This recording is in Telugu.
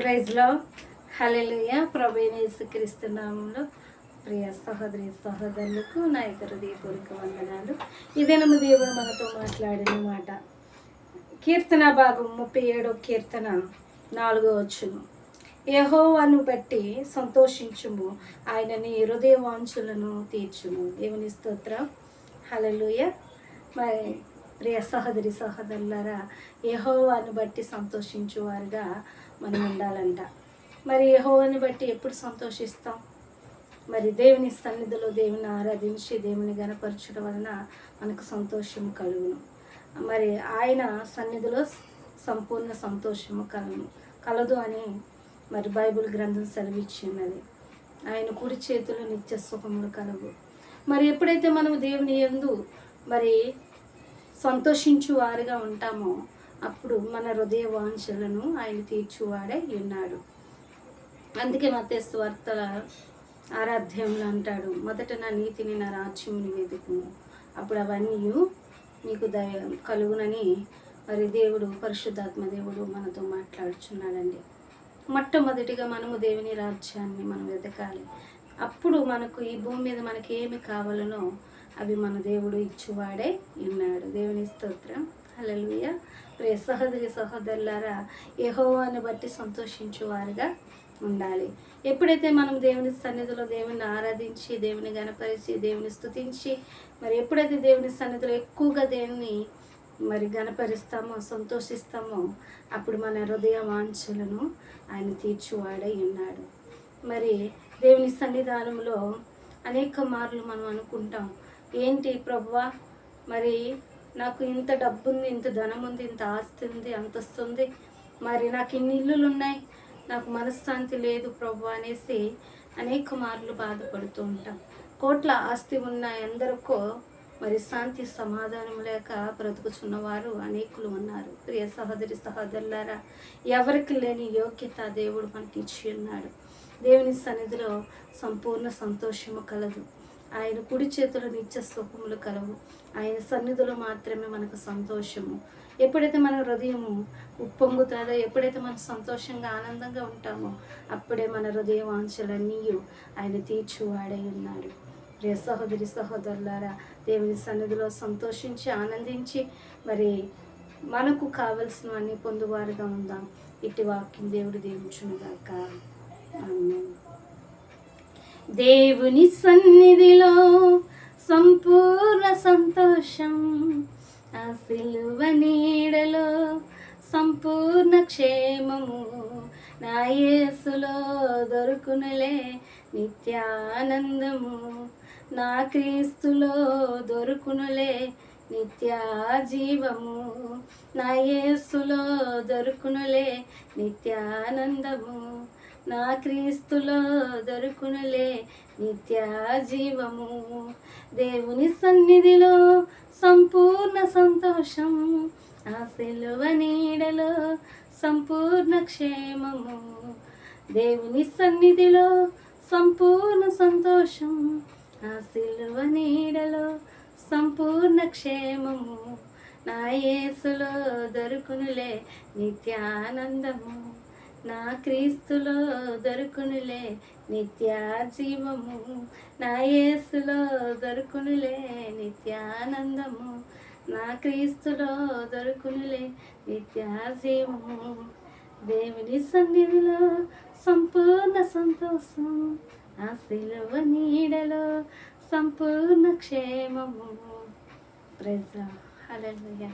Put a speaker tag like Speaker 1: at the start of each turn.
Speaker 1: ప్రైజ్లో హల్లెలూయా. ప్రభువైన యేసుక్రీస్తు నామములో ప్రియ సహోదరి సహోదరులకు నా హృదయపూర్వక వందనాలు. ఇదేనము దేవుడు మనతో మాట్లాడిన మాట. కీర్తన భాగం 37వ కీర్తన 4వ వచనం. యెహోవాను బట్టి సంతోషించుము, ఆయన నీ హృదయ వాంఛలను తీర్చును. దేవుని స్తోత్రం. హల్లెలూయా. మరి ప్రియ సహోదరి సహోదరులారా, యెహోవాను బట్టి సంతోషించువారుగా మనం ఉండాలంట. మరి యెహోవాని బట్టి ఎప్పుడు సంతోషిస్తాం? మరి దేవుని సన్నిధిలో దేవుని ఆరాధించి దేవుని గణపరచడం వలన మనకు సంతోషం కలుగును. మరి ఆయన సన్నిధిలో సంపూర్ణ సంతోషము కలదు అని మరి బైబిల్ గ్రంథం సెలవిచ్చిన్నది. ఆయన కుడి చేతులు నిత్య సుఖములు కలవు. మరి ఎప్పుడైతే మనం దేవుని యందు మరి సంతోషించు వారుగా ఉంటామో అప్పుడు మన హృదయ వాంఛలను ఆయన తీర్చువాడే ఉన్నాడు. అందుకే మత్తయి సువార్తల 6వ అధ్యాయంలో అంటాడు, మొదట నా నీతిని నా రాజ్యముని వెతుకుము, అప్పుడు అవన్నీ నీకు కలుగునని మరి దేవుడు పరిశుద్ధాత్మ దేవుడు మనతో మాట్లాడుచున్నాడండి. మొట్టమొదటిగా మనము దేవుని రాజ్యాన్ని మనం వెతకాలి. అప్పుడు మనకు ఈ భూమి మీద మనకి ఏమి కావాలనో అవి మన దేవుడు ఇచ్చువాడే ఉన్నాడు. దేవుని స్తోత్రం. హల్లెలూయా. ప్రియ సహోదరి సహోదరులారా, యెహోవాను బట్టి సంతోషించువారుగా ఉండాలి. ఎప్పుడైతే మనం దేవుని సన్నిధిలో దేవుని ఆరాధించి దేవుని గణపరిచి దేవుని స్తుతించి మరి ఎప్పుడైతే దేవుని సన్నిధిలో ఎక్కువగా దేవుని మరి గణపరిస్తామో సంతోషిస్తామో అప్పుడు మన హృదయ వాంఛలను ఆయన తీర్చువాడై ఉన్నాడు. మరి దేవుని సన్నిధానంలో అనేక మార్లు మనం అనుకుంటాం, ఏంటి ప్రభువా, మరి నాకు ఇంత డబ్బు ఉంది, ఇంత ధనం ఉంది, ఇంత ఆస్తి ఉంది, అంతస్తు ఉంది, మరి నాకు ఇన్ని ఇల్లులు ఉన్నాయి, నాకు మనశ్శాంతి లేదు ప్రభు అనేసి అనేక మార్లు బాధపడుతూ ఉంటాం. కోట్ల ఆస్తి ఉన్న ఎందరికో మరి శాంతి సమాధానం లేక బ్రతుకుచున్నవారు అనేకులు ఉన్నారు. ప్రియ సహోదరి సహోదరులారా, ఎవరికి లేని యోగ్యత దేవుడు మనకి ఇచ్చి ఉన్నాడు. దేవుని సన్నిధిలో సంపూర్ణ సంతోషము కలదు. ఆయన కుడి చేతులు నిత్య సుఖములు కలవు. ఆయన సన్నిధిలో మాత్రమే మనకు సంతోషము. ఎప్పుడైతే మన హృదయము ఉప్పొంగుతుందో, ఎప్పుడైతే మనం సంతోషంగా ఆనందంగా ఉంటామో అప్పుడే మన హృదయ వాంఛలన్నీ ఆయన తీర్చువాడై ఉన్నాడు. ప్రియ సహోదరి సహోదరులారా, దేవుని సన్నిధిలో సంతోషించి ఆనందించి మరి మనకు కావలసినవన్నీ పొందువారుగా ఉందాం. ఇటు వాక్యం దేవుడు దీవించునుగాక. ఆమేన్. దేవుని సన్నిధిలో సంపూర్ణ సంతోషం, ఆ సిలువ నీడలో సంపూర్ణ క్షేమము, నా యేసులో దొరుకునులే నిత్యానందము, నా క్రీస్తులో దొరుకునులే నిత్య జీవము, నా యేసులో దొరుకునులే నిత్యానందము, నా క్రీస్తులో దొరుకునులే నిత్య జీవము. దేవుని సన్నిధిలో సంపూర్ణ సంతోషం, ఆ సిలువ నీడలో సంపూర్ణ క్షేమము. దేవుని సన్నిధిలో సంపూర్ణ సంతోషం, ఆ సిలువ నీడలో సంపూర్ణ క్షేమము, నా యేసులో దొరుకునులే నిత్యానందము, నా క్రీస్తులో దొరుకునులే నిత్య జీవము, నా యేసులో దొరుకునులే నిత్యానందము, నా క్రీస్తులో దొరుకునులే నిత్య జీవము. దేవుని సన్నిధిలో సంపూర్ణ సంతోషం, ఆ సిలువ నీడలో సంపూర్ణ క్షేమము. ప్రైజ్. హల్లెలూయా.